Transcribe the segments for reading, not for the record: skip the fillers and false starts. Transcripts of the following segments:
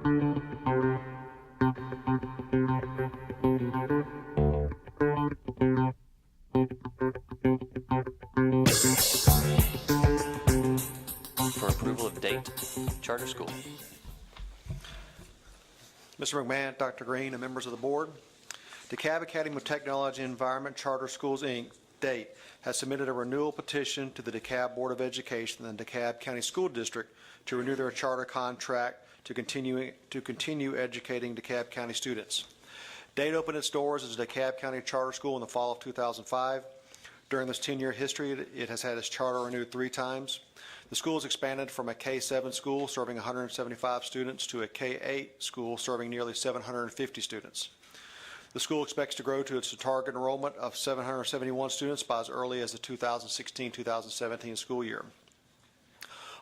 For approval of date, charter school. Mr. McMahon, Dr. Green, and members of the board, DeKalb Academy of Technology and Environment Charter Schools, Inc., DATE, has submitted a renewal petition to the DeKalb Board of Education and the DeKalb County School District to renew their charter contract to continue educating DeKalb County students. DATE opened its doors as a DeKalb County charter school in the fall of 2005. During this 10-year history, it has had its charter renewed 3 times. The school has expanded from a K-7 school serving 175 students to a K-8 school serving nearly 750 students. The school expects to grow to its target enrollment of 771 students by as early as the 2016-2017 school year.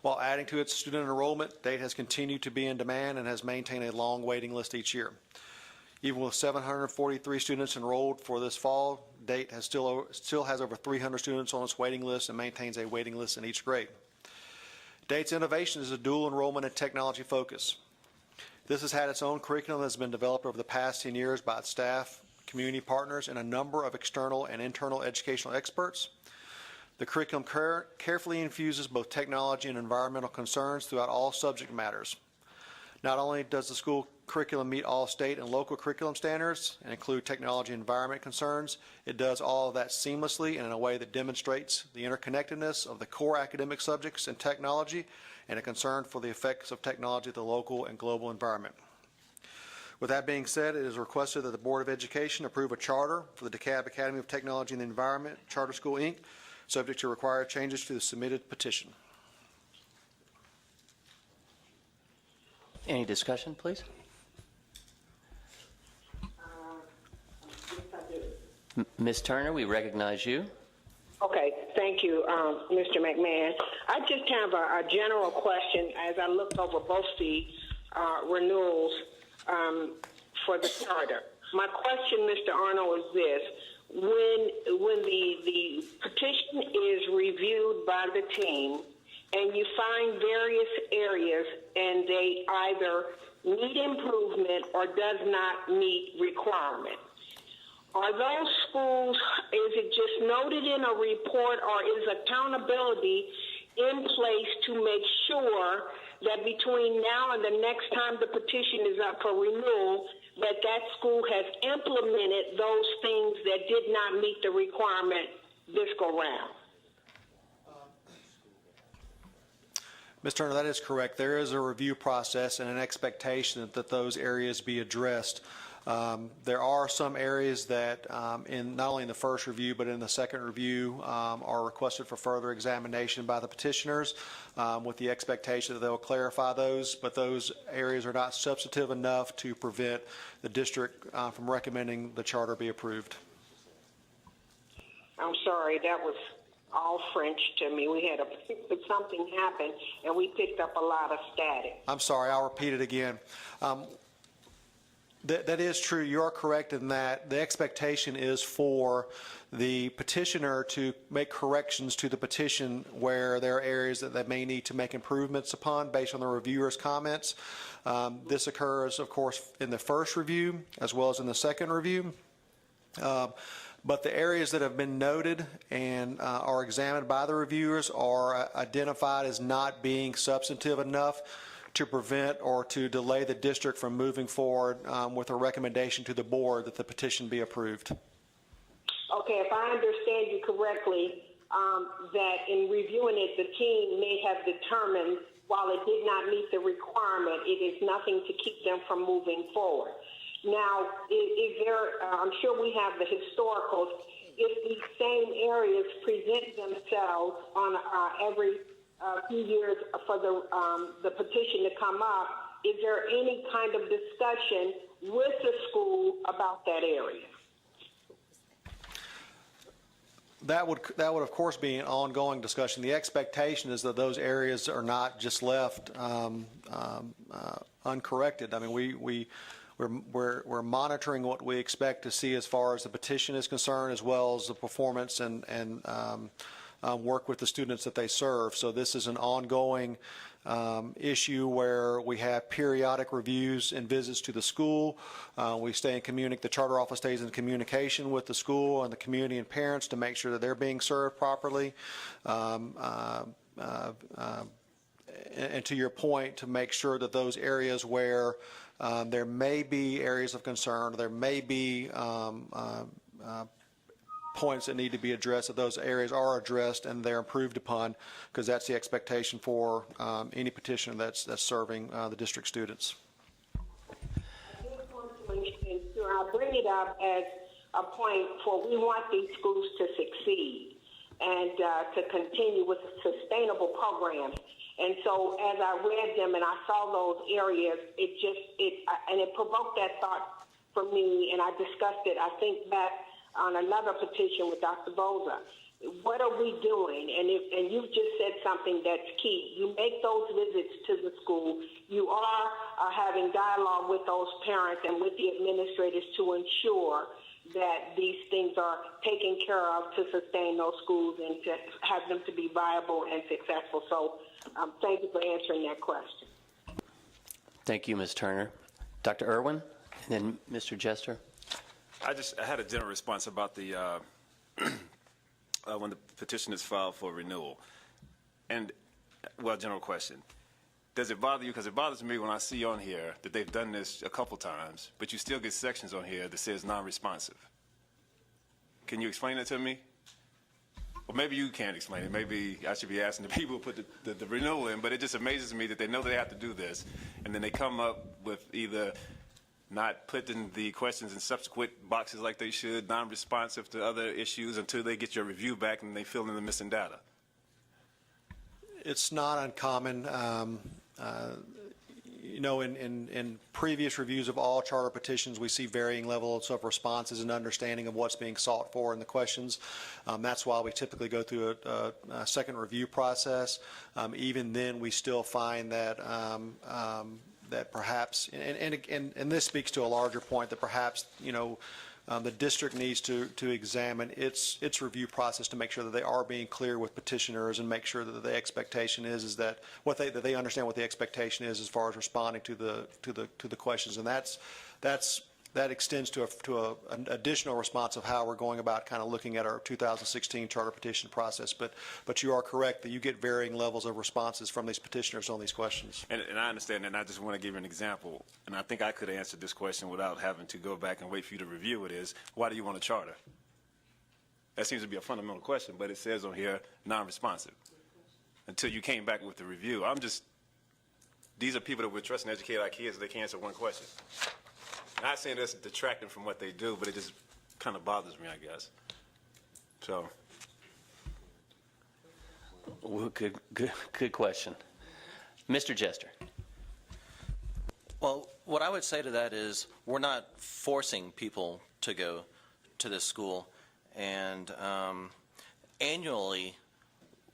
While adding to its student enrollment, DATE has continued to be in demand and has maintained a long waiting list each year. Even with 743 students enrolled for this fall, DATE has still has over 300 students on its waiting list and maintains a waiting list in each grade. DATE's innovation is a dual enrollment and technology focus. This has had its own curriculum that has been developed over the past 10 years by its staff, community partners, and a number of external and internal educational experts. The curriculum carefully infuses both technology and environmental concerns throughout all subject matters. Not only does the school curriculum meet all state and local curriculum standards and include technology and environment concerns, it does all of that seamlessly and in a way that demonstrates the interconnectedness of the core academic subjects and technology and a concern for the effects of technology at the local and global environment. With that being said, it is requested that the Board of Education approve a charter for the DeKalb Academy of Technology and the Environment Charter School, Inc., subject to required changes to the submitted petition. Any discussion, please? Ms. Turner, we recognize you. Okay, thank you, Mr. McMahon. I just have a general question as I looked over both the renewals for the charter. My question, Mr. Arnold, is this. When the petition is reviewed by the team and you find various areas and they either need improvement or does not meet requirement, are those schools, is it just noted in a report or is accountability in place to make sure that between now and the next time the petition is up for renewal, that that school has implemented those things that did not meet the requirement this go round? Ms. Turner, that is correct. There is a review process and an expectation that those areas be addressed. There are some areas that in not only in the first review but in the second review are requested for further examination by the petitioners with the expectation that they will clarify those, but those areas are not substantive enough to prevent the district from recommending the charter be approved. I'm sorry, that was all French to me. We had something happen and we picked up a lot of static. I'm sorry, I'll repeat it again. That is true. You are correct in that the expectation is for the petitioner to make corrections to the petition where there are areas that they may need to make improvements upon based on the reviewer's comments. This occurs, of course, in the first review as well as in the second review. But the areas that have been noted and are examined by the reviewers are identified as not being substantive enough to prevent or to delay the district from moving forward with a recommendation to the board that the petition be approved. Okay, if I understand you correctly, that in reviewing it, the team may have determined while it did not meet the requirement, it is nothing to keep them from moving forward. Now, is there, I'm sure we have the historicals, if these same areas present themselves on every few years for the petition to come up, is there any kind of discussion with the school about that area? That would of course be an ongoing discussion. The expectation is that those areas are not just left uncorrected. I mean, we're monitoring what we expect to see as far as the petition is concerned, as well as the performance and work with the students that they serve. So this is an ongoing issue where we have periodic reviews and visits to the school. We stay in the charter office stays in communication with the school and the community and parents to make sure that they're being served properly. And to your point, to make sure that those areas where there may be areas of concern, there may be points that need to be addressed, that those areas are addressed and they're improved upon, because that's the expectation for any petitioner that's serving the district students. I just want to ensure, I'll bring it up as a point for we want these schools to succeed and to continue with sustainable programs. And so as I read them and I saw those areas, it provoked that thought for me, and I discussed it, I think, back on another petition with Dr. Boza. What are we doing? And you've just said something that's key. You make those visits to the school. You are having dialogue with those parents and with the administrators to ensure that these things are taken care of to sustain those schools and to have them to be viable and successful. So thank you for answering that question. Thank you, Ms. Turner. Dr. Irwin, and then Mr. Jester. I had a general response about the when the petition is filed for renewal. And, well, general question. Does it bother you? Because it bothers me when I see on here that they've done this a couple times, but you still get sections on here that says non-responsive. Can you explain that to me? Or maybe you can't explain it. Maybe I should be asking the people who put the renewal in, but it just amazes me that they know they have to do this, and then they come up with either not putting the questions in subsequent boxes like they should, non-responsive to other issues until they get your review back and they fill in the missing data. It's not uncommon. You know, in previous reviews of all charter petitions, we see varying levels of responses and understanding of what's being sought for in the questions. That's why we typically go through a second review process. Even then, we still find that that perhaps, and this speaks to a larger point, that perhaps, you know, the district needs to examine its review process to make sure that they are being clear with petitioners and make sure that the expectation is that that they understand what the expectation is as far as responding to the questions, and that extends to an additional response of how we're going about kind of looking at our 2016 charter petition process. But you are correct that you get varying levels of responses from these petitioners on these questions. And I understand that, and I just want to give you an example, and I think I could answer this question without having to go back and wait for you to review it, is why do you want a charter? That seems to be a fundamental question, but it says on here non-responsive. Until you came back with the review. These are people that we're trusting to educate our kids, they can answer one question. Not saying that's detracting from what they do, but it just kind of bothers me, I guess. So. Well, good question. Mr. Jester. Well, what I would say to that is we're not forcing people to go to this school, and annually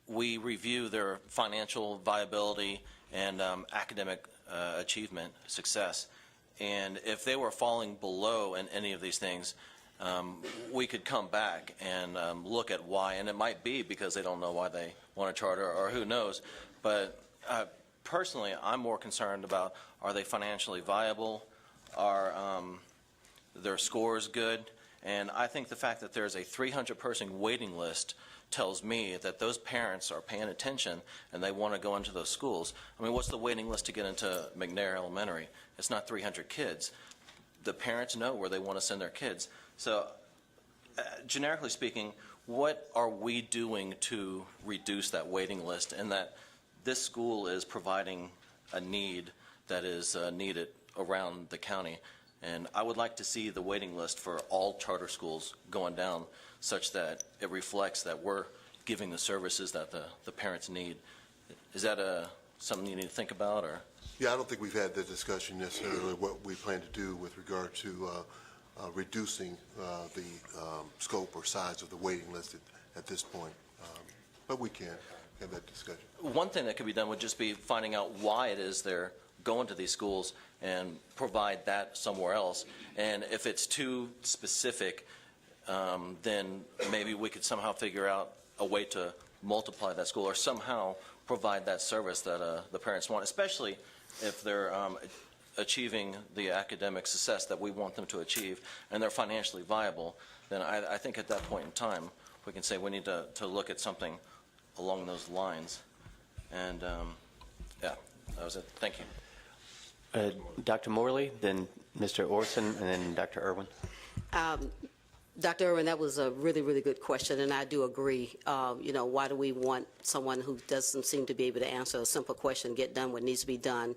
we review their financial viability and academic achievement success. And if they were falling below in any of these things, we could come back and look at why. And it might be because they don't know why they want a charter, or who knows. But personally, I'm more concerned about, are they financially viable? Are their scores good? And I think the fact that there's a 300-person waiting list tells me that those parents are paying attention and they want to go into those schools. I mean, what's the waiting list to get into McNair Elementary? It's not 300 kids. The parents know where they want to send their kids. So generically speaking, what are we doing to reduce that waiting list, and that this school is providing a need that is needed around the county? And I would like to see the waiting list for all charter schools going down such that it reflects that we're giving the services that the parents need. Is that something you need to think about? Or? Yeah, I don't think we've had the discussion necessarily what we plan to do with regard to reducing the scope or size of the waiting list at this point. But we can have that discussion. One thing that could be done would just be finding out why it is they're going to these schools and provide that somewhere else. And if it's too specific, then maybe we could somehow figure out a way to multiply that school or somehow provide that service that the parents want, especially if they're achieving the academic success that we want them to achieve and they're financially viable. Then I think at that point in time we can say we need to look at something along those lines. And yeah, that was it. Thank you. Dr. Morley, then Mr. Orson, and then Dr. Irwin. Dr. Irwin, that was a really, really good question, and I do agree. Why do we want someone who doesn't seem to be able to answer a simple question, get done what needs to be done?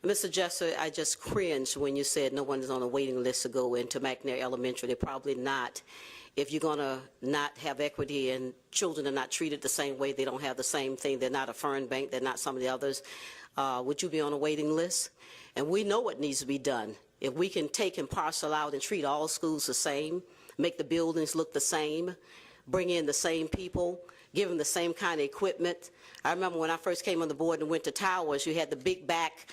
Mr. Jesser, I just cringed when you said no one is on a waiting list to go into McNair Elementary. They're probably not. If you're going to not have equity and children are not treated the same way, they don't have the same thing, they're not a Fern Bank, they're not some of the others, would you be on a waiting list? And we know what needs to be done. If we can take and parcel out and treat all schools the same, make the buildings look the same, bring in the same people, give them the same kind of equipment. I remember when I first came on the board and went to Towers, you had the big back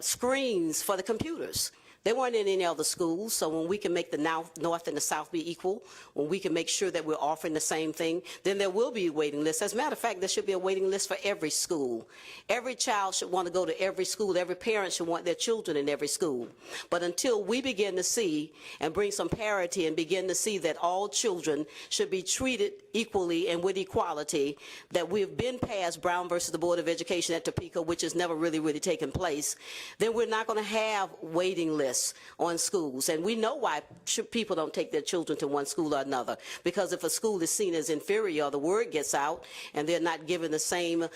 screens for the computers. They weren't in any other schools, so when we can make the North and the South be equal, when we can make sure that we're offering the same thing, then there will be a waiting list. As a matter of fact, there should be a waiting list for every school. Every child should want to go to every school. Every parent should want their children in every school. But until we begin to see and bring some parity and begin to see that all children should be treated equally and with equality, that we've been past Brown versus the Board of Education at Topeka, which has never really taken place, then we're not going to have waiting lists on schools. And we know why people don't take their children to one school or another, because if a school is seen as inferior, the word gets out and they're not given the same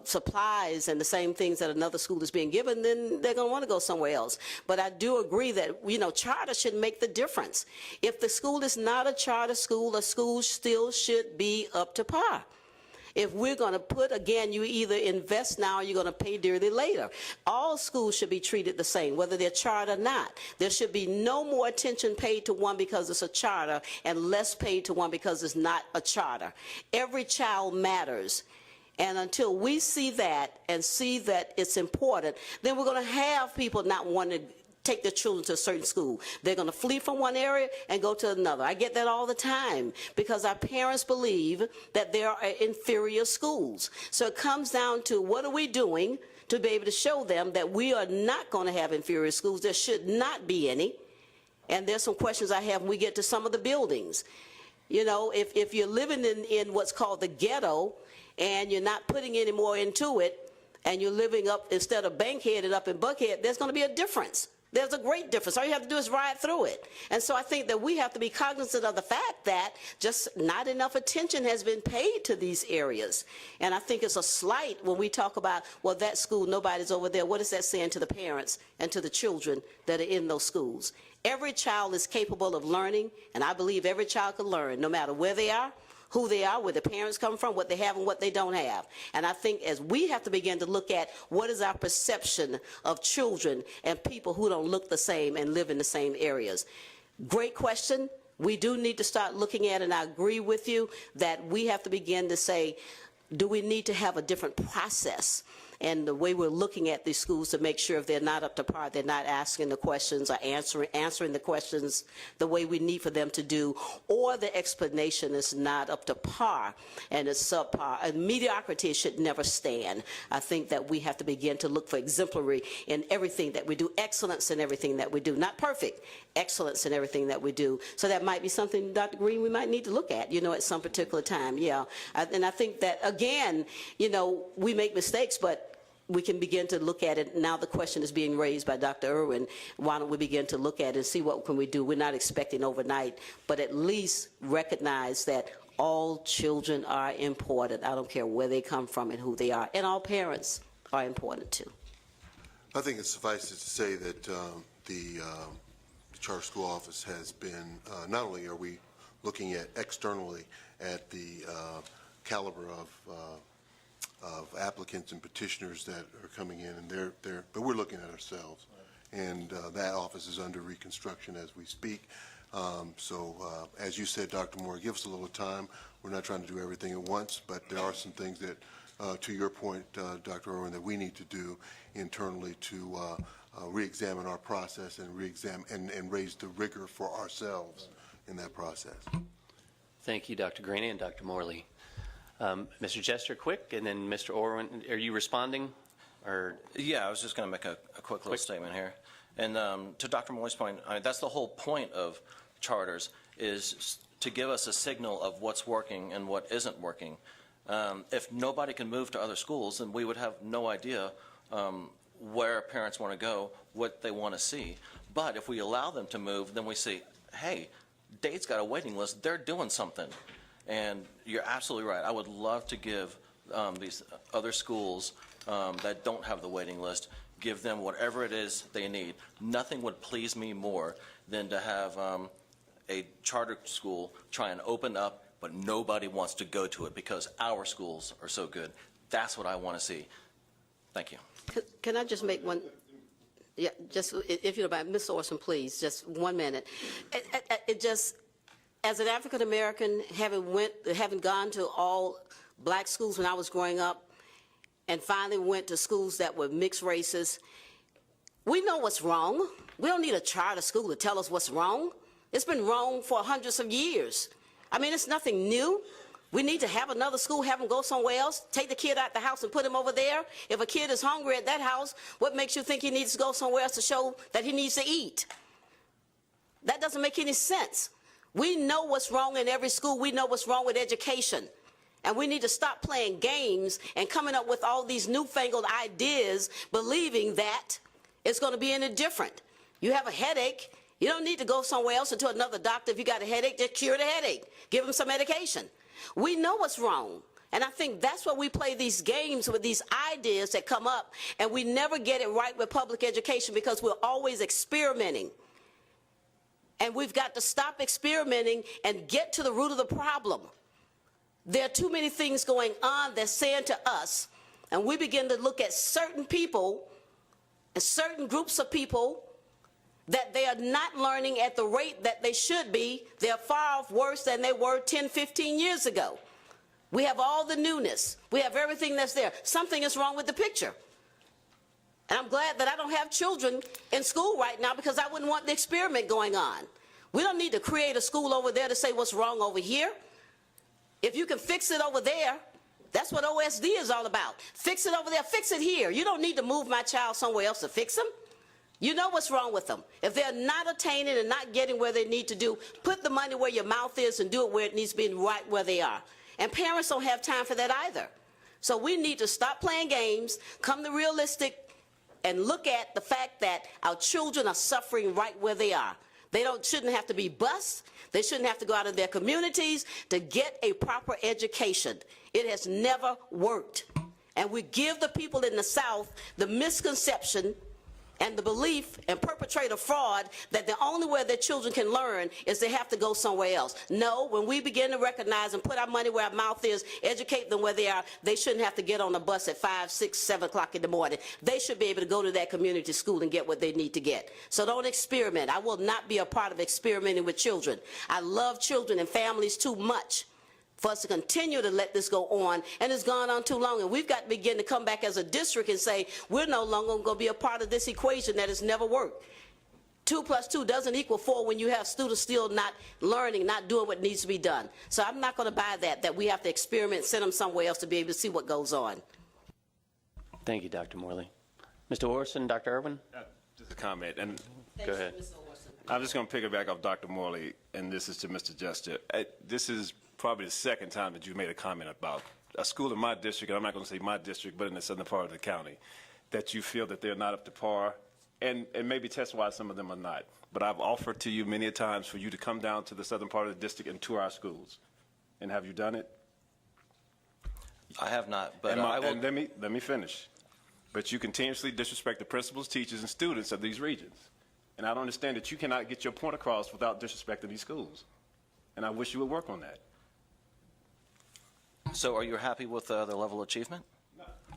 supplies and the same things that another school is being given, then they're going to want to go somewhere else. But I do agree that, charter should make the difference. If the school is not a charter school, a school still should be up to par. If we're going to put, again, you either invest now or you're going to pay dearly later. All schools should be treated the same, whether they're charter or not. There should be no more attention paid to one because it's a charter and less paid to one because it's not a charter. Every child matters. And until we see that and see that it's important, then we're going to have people not wanting to take their children to a certain school. They're going to flee from one area and go to another. I get that all the time because our parents believe that there are inferior schools. So it comes down to what are we doing to be able to show them that we are not going to have inferior schools. There should not be any. And there's some questions I have when we get to some of the buildings. If you're living in what's called the ghetto and you're not putting any more into it and you're living up, instead of Bankhead up in Buckhead, there's going to be a difference. There's a great difference. All you have to do is ride through it. And so I think that we have to be cognizant of the fact that just not enough attention has been paid to these areas. And I think it's a slight when we talk about, well, that school, nobody's over there. What is that saying to the parents and to the children that are in those schools? Every child is capable of learning, and I believe every child can learn, no matter where they are, who they are, where the parents come from, what they have and what they don't have. And I think as we have to begin to look at what is our perception of children and people who don't look the same and live in the same areas. Great question. We do need to start looking at, and I agree with you, that we have to begin to say, do we need to have a different process and the way we're looking at these schools to make sure if they're not up to par, they're not asking the questions or answering the questions the way we need for them to do, or the explanation is not up to par and it's subpar. And mediocrity should never stand. I think that we have to begin to look for exemplary in everything that we do, excellence in everything that we do, not perfect, excellence in everything that we do. So that might be something, Dr. Green, we might need to look at, at some particular time. Yeah. And I think that, again, we make mistakes, but we can begin to look at it. Now the question is being raised by Dr. Irwin. Why don't we begin to look at it and see what can we do? We're not expecting overnight, but at least recognize that all children are important. I don't care where they come from and who they are. And all parents are important too. I think it suffices to say that the Charter School Office has been, not only are we looking at externally at the caliber of applicants and petitioners that are coming in, and but we're looking at ourselves, and that office is under reconstruction as we speak. So as you said, Dr. Moore, give us a little time. We're not trying to do everything at once, but there are some things that, to your point, Dr. Irwin, that we need to do internally to re-examine our process and and raise the rigor for ourselves in that process. Thank you, Dr. Greene and Dr. Morley. Mr. Jester, quick, and then Mr. Orwin, are you responding? Or Yeah, I was just going to make a quick little statement here. And to Dr. Morley's point, that's the whole point of charters, is to give us a signal of what's working and what isn't working. If nobody can move to other schools, then we would have no idea where parents want to go, what they want to see. But if we allow them to move, then we see, hey, Date's got a waiting list. They're doing something. And you're absolutely right. I would love to give these other schools that don't have the waiting list, give them whatever it is they need. Nothing would please me more than to have a charter school try and open up, but nobody wants to go to it because our schools are so good. That's what I want to see. Thank you. Can I just make one? Yeah, just if you don't mind, Ms. Orson, please, just 1 minute. It just, as an African American, having gone to all black schools when I was growing up, and finally went to schools that were mixed races, we know what's wrong. We don't need a charter school to tell us what's wrong. It's been wrong for hundreds of years. I mean, it's nothing new. We need to have another school, have them go somewhere else, take the kid out the house and put him over there. If a kid is hungry at that house, what makes you think he needs to go somewhere else to show that he needs to eat? That doesn't make any sense. We know what's wrong in every school. We know what's wrong with education. And we need to stop playing games and coming up with all these newfangled ideas, believing that it's going to be any different. You have a headache. You don't need to go somewhere else or to another doctor. If you got a headache, just cure the headache. Give them some medication. We know what's wrong. And I think that's why we play these games with these ideas that come up, and we never get it right with public education because we're always experimenting. And we've got to stop experimenting and get to the root of the problem. There are too many things going on that's saying to us, and we begin to look at certain people and certain groups of people that they are not learning at the rate that they should be. They're far off worse than they were 10, 15 years ago. We have all the newness. We have everything that's there. Something is wrong with the picture. And I'm glad that I don't have children in school right now because I wouldn't want the experiment going on. We don't need to create a school over there to say what's wrong over here. If you can fix it over there, that's what OSD is all about. Fix it over there, fix it here. You don't need to move my child somewhere else to fix them. You know what's wrong with them. If they're not attaining and not getting where they need to do, put the money where your mouth is and do it where it needs to be, right where they are. And parents don't have time for that either. So we need to stop playing games, come to realistic, and look at the fact that our children are suffering right where they are. They shouldn't have to be bused. They shouldn't have to go out of their communities to get a proper education. It has never worked. And we give the people in the South the misconception and the belief and perpetrate a fraud that the only way their children can learn is they have to go somewhere else. No, when we begin to recognize and put our money where our mouth is, educate them where they are, they shouldn't have to get on a bus at 5, 6, 7 o'clock in the morning. They should be able to go to that community school and get what they need to get. So don't experiment. I will not be a part of experimenting with children. I love children and families too much for us to continue to let this go on, and it's gone on too long. And we've got to begin to come back as a district and say, we're no longer going to be a part of this equation that has never worked. 2 + 2 doesn't equal 4 when you have students still not learning, not doing what needs to be done. So I'm not going to buy that we have to experiment, send them somewhere else to be able to see what goes on. thank you, Dr. Morley. Mr. Orson, Dr. Irwin? Just a comment, and Go ahead. I'm just going to piggyback off Dr. Morley, and this is to Mr. Jester. This is probably the second time that you've made a comment about a school in my district, and I'm not going to say my district, but in the southern part of the county, that you feel that they're not up to par, and maybe test why some of them are not. But I've offered to you many a times for you to come down to the southern part of the district and tour our schools. And have you done it? I have not, but And I will. and let me finish. But you continuously disrespect the principals, teachers, and students of these regions. And I don't understand that you cannot get your point across without disrespecting these schools. And I wish you would work on that. So are you happy with the level of achievement?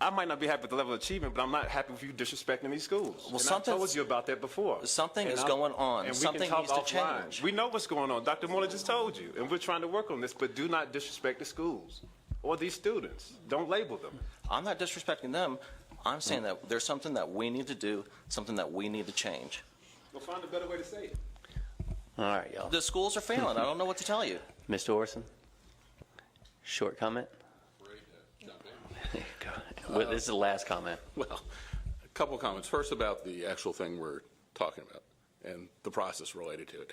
I might not be happy with the level of achievement, but I'm not happy with you disrespecting these schools. Well, and I told you about that before. Something And is going on. And we Something can talk needs to offline. change. We know what's going on. Dr. Morley just told you, and we're trying to work on this, but do not disrespect the schools or these students. Don't label them. I'm not disrespecting them. I'm saying that there's something that we need to do, something that we need to change. We'll find a better way to say it. All right, y'all. The schools are failing. I don't know what to tell you. Mr. Orson? Short comment? Ready to jump in? Go. Well, this is the last comment. Well, a couple of comments. First about the actual thing we're talking about and the process related to it.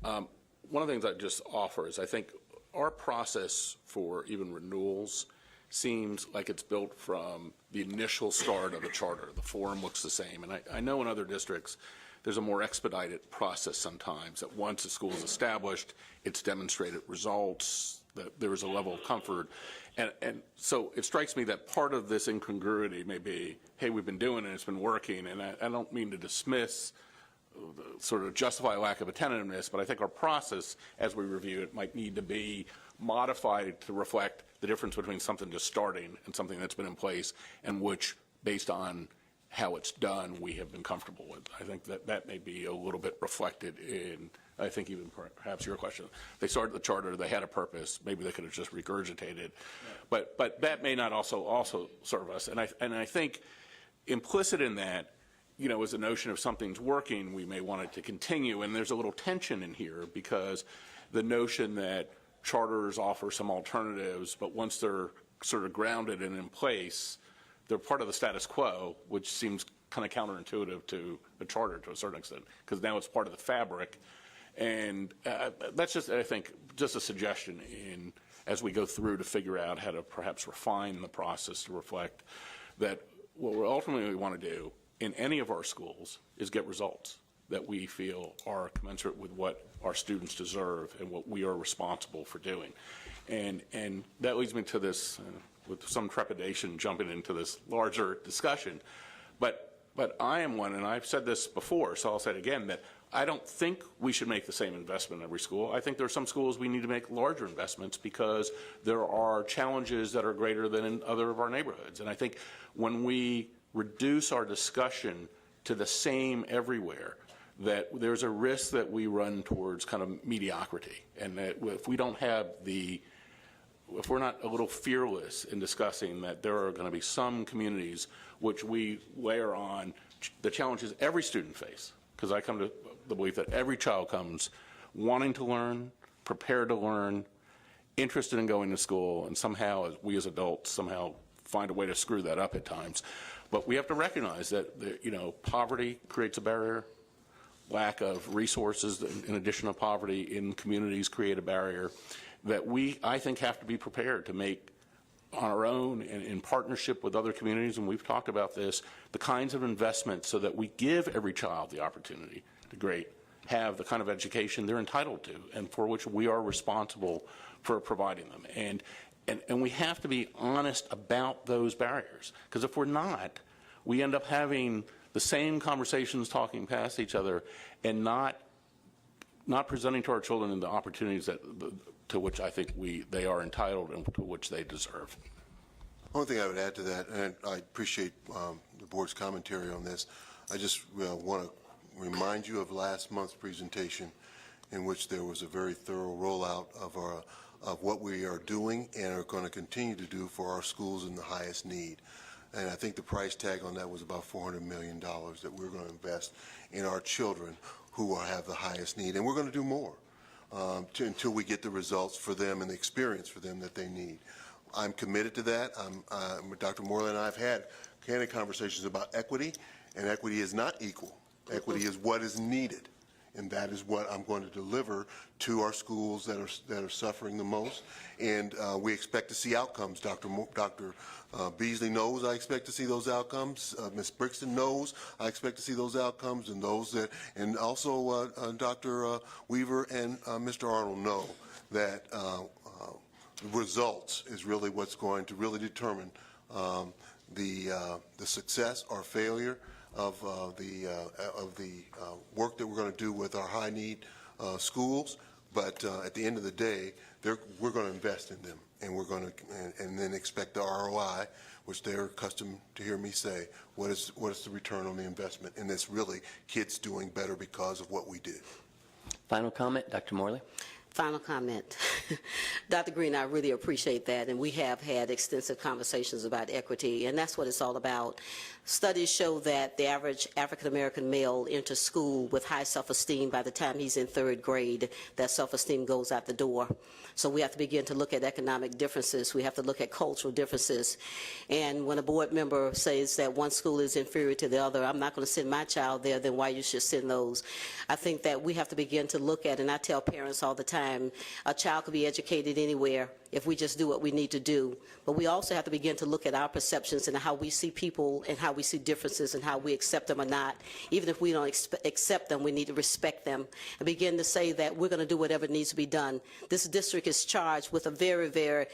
One of the things I'd just offer is I think our process for even renewals seems like it's built from the initial start of the charter. The form looks the same. And I know in other districts there's a more expedited process sometimes, that once a school is established, it's demonstrated results, that there is a level of comfort. And so it strikes me that part of this incongruity may be, hey, we've been doing it, it's been working, and I don't mean to dismiss, sort of justify lack of attentiveness, but I think our process, as we review it, might need to be modified to reflect the difference between something just starting and something that's been in place, and which, based on how it's done, we have been comfortable with. I think that may be a little bit reflected in, I think, even perhaps your question. They started the charter, they had a purpose, maybe they could have just regurgitated, but that may not also serve us. And I think implicit in that, you know, is the notion of something's working, we may want it to continue, and there's a little tension in here because the notion that charters offer some alternatives, but once they're sort of grounded and in place, they're part of the status quo, which seems kind of counterintuitive to a charter to a certain extent, because now it's part of the fabric. And that's just, I think, just a suggestion in as we go through to figure out how to perhaps refine the process to reflect that what we ultimately want to do in any of our schools is get results that we feel are commensurate with what our students deserve and what we are responsible for doing. And that leads me to this, with some trepidation, jumping into this larger discussion. But I am one, and I've said this before, so I'll say it again, that I don't think we should make the same investment in every school. I think there are some schools we need to make larger investments because there are challenges that are greater than in other of our neighborhoods. And I think when we reduce our discussion to the same everywhere, that there's a risk that we run towards kind of mediocrity, and that if we don't have if we're not a little fearless in discussing that there are going to be some communities which we layer on the challenges every student face, because I come to the belief that every child comes wanting to learn, prepared to learn, interested in going to school, and somehow we as adults somehow find a way to screw that up at times. But we have to recognize that, you know, poverty creates a barrier. Lack of resources, in addition to poverty, in communities create a barrier that we, I think, have to be prepared to make on our own and in partnership with other communities, and we've talked about this, the kinds of investments so that we give every child the opportunity to have the kind of education they're entitled to and for which we are responsible for providing them. And we have to be honest about those barriers, because if we're not, we end up having the same conversations, talking past each other, and not presenting to our children the opportunities to which I think they are entitled and to which they deserve. One thing I would add to that, and I appreciate the board's commentary on this, I just want to remind you of last month's presentation in which there was a very thorough rollout of what we are doing and are going to continue to do for our schools in the highest need. And I think the price tag on that was about $400 million that we're going to invest in our children who have the highest need. And we're going to do more until we get the results for them and the experience for them that they need. I'm committed to that. Dr. Morley and I have had candid conversations about equity, and equity is not equal. Equity is what is needed. And that is what I'm going to deliver to our schools that are suffering the most. And we expect to see outcomes. Dr. Beasley knows I expect to see those outcomes. Ms. Brixton knows I expect to see those outcomes, and and also Dr. Weaver and Mr. Arnold know that results is really what's going to really determine the success or failure of the work that we're going to do with our high need schools. But at the end of the day, we're going to invest in them, and we're going to and then expect the ROI, which they're accustomed to hear me say. What is the return on the investment? And it's really kids doing better because of what we did. Final comment, Dr. Morley. Final comment. Dr. Green, I really appreciate that, and we have had extensive conversations about equity, and that's what it's all about. Studies show that the average African-American male enters school with high self-esteem. By the time he's in 3rd grade, that self-esteem goes out the door. So we have to begin to look at economic differences. We have to look at cultural differences. And when a board member says that one school is inferior to the other, I'm not going to send my child there, then why you should send those? I think that we have to begin to look at, and I tell parents all the time, a child could be educated anywhere if we just do what we need to do. But we also have to begin to look at our perceptions and how we see people and how we see differences and how we accept them or not. Even if we don't accept them, we need to respect them and begin to say that we're going to do whatever needs to be done. This district is charged with a very, very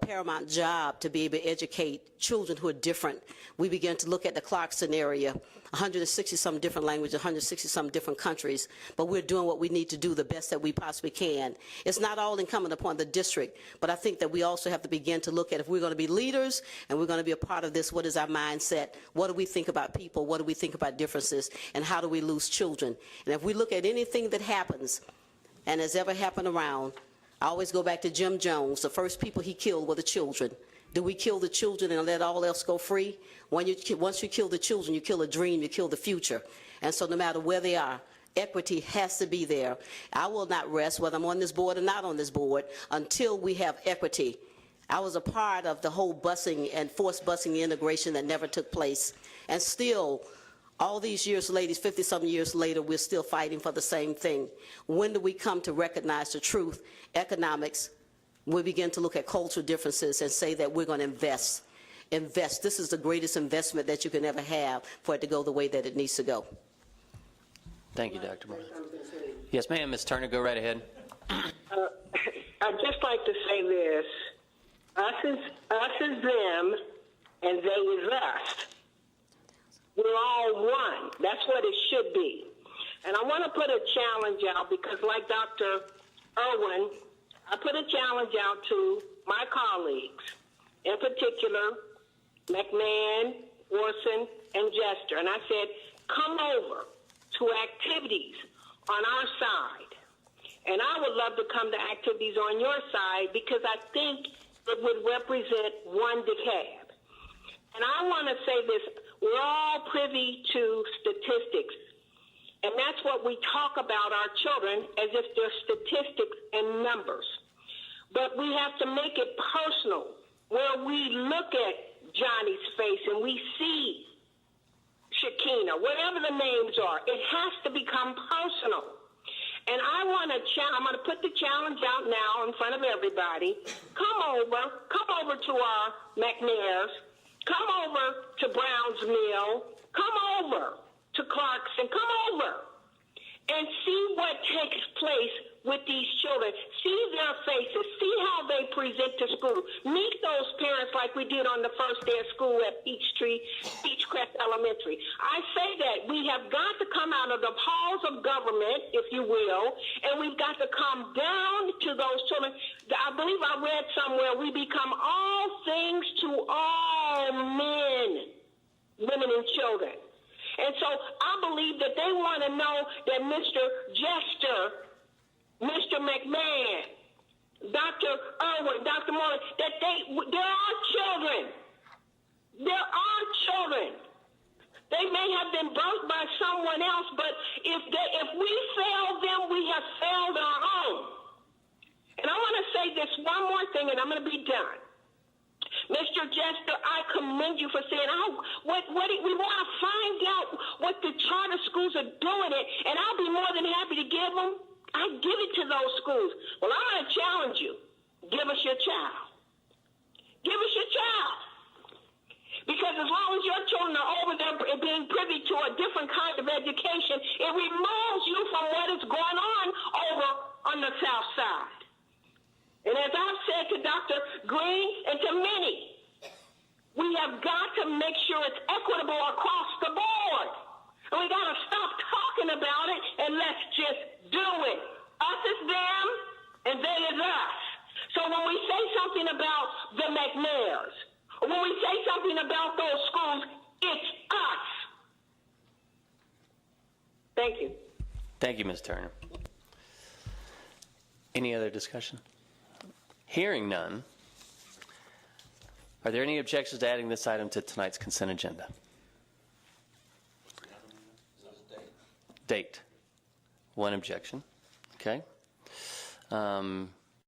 paramount job to be able to educate children who are different. We begin to look at the Clark scenario, 160-some different languages, 160-some different countries, but we're doing what we need to do the best that we possibly can. It's not all incumbent upon the district, but I think that we also have to begin to look at, if we're going to be leaders and we're going to be a part of this, what is our mindset? What do we think about people? What do we think about differences? And how do we lose children? And if we look at anything that happens and has ever happened around, I always go back to Jim Jones. The first people he killed were the children. Do we kill the children and let all else go free? Once you kill the children, you kill a dream, you kill the future. And so no matter where they are, equity has to be there. I will not rest, whether I'm on this board or not on this board, until we have equity. I was a part of the whole busing and forced busing integration that never took place. And still, all these years later, 50-some years later, we're still fighting for the same thing. When do we come to recognize the truth? Economics. We begin to look at cultural differences and say that we're going to invest. Invest. This is the greatest investment that you can ever have for it to go the way that it needs to go. Thank you, Dr. Morley. Yes, ma'am. Ms. Turner, go right ahead. I'd just like to say this. Us is them, and they is us. We're all one. That's what it should be. And I want to put a challenge out because, like Dr. Irwin, I put a challenge out to my colleagues, in particular, McMahon, Orson, and Jester. And I said, come over to activities on our side. And I would love to come to activities on your side because I think it would represent one DeKalb. And I want to say this, we're all privy to statistics. And that's what we talk about our children as if they're statistics and numbers. But we have to make it personal, where we look at Johnny's face and we see Shakina, whatever the names are. It has to become personal. And I'm going to put the challenge out now in front of everybody. Come over to our McNairs. Come over to Browns Mill. Come over to Clarkson. Come over and see what takes place with these children. See their faces. See how they present to school. Meet those parents like we did on the first day of school at Beechcrest Elementary. I say that we have got to come out of the halls of government, if you will, and we've got to come down to those children. I believe I read somewhere we become all things to all men, women, and children. And so I believe that they want to know that Mr. Jester, Mr. McMahon, Dr. Irwin, Dr. Morley, that there are children. There are children. They may have been birthed by someone else, but if we fail them, we have failed our own. And I want to say this one more thing, and I'm going to be done. Mr. Jester, I commend you for saying, we want to find out what the charter schools are doing it, and I'll be more than happy to give them. I give it to those schools. Well, I'm going to challenge you. Give us your child. Give us your child. Because as long as your children are over there being privy to a different kind of education, it removes you from what is going on over on the South Side. And as I've said to Dr. Green and to many, we have got to make sure it's equitable across the board. And we got to stop talking about it and let's just do it. Us is them and they is us. So when we say something about the McNairs, or when we say something about those schools, it's us. Thank you. Thank you, Ms. Turner. Any other discussion? Hearing none, are there any objections to adding this item to tonight's consent agenda? Date. One objection. Okay.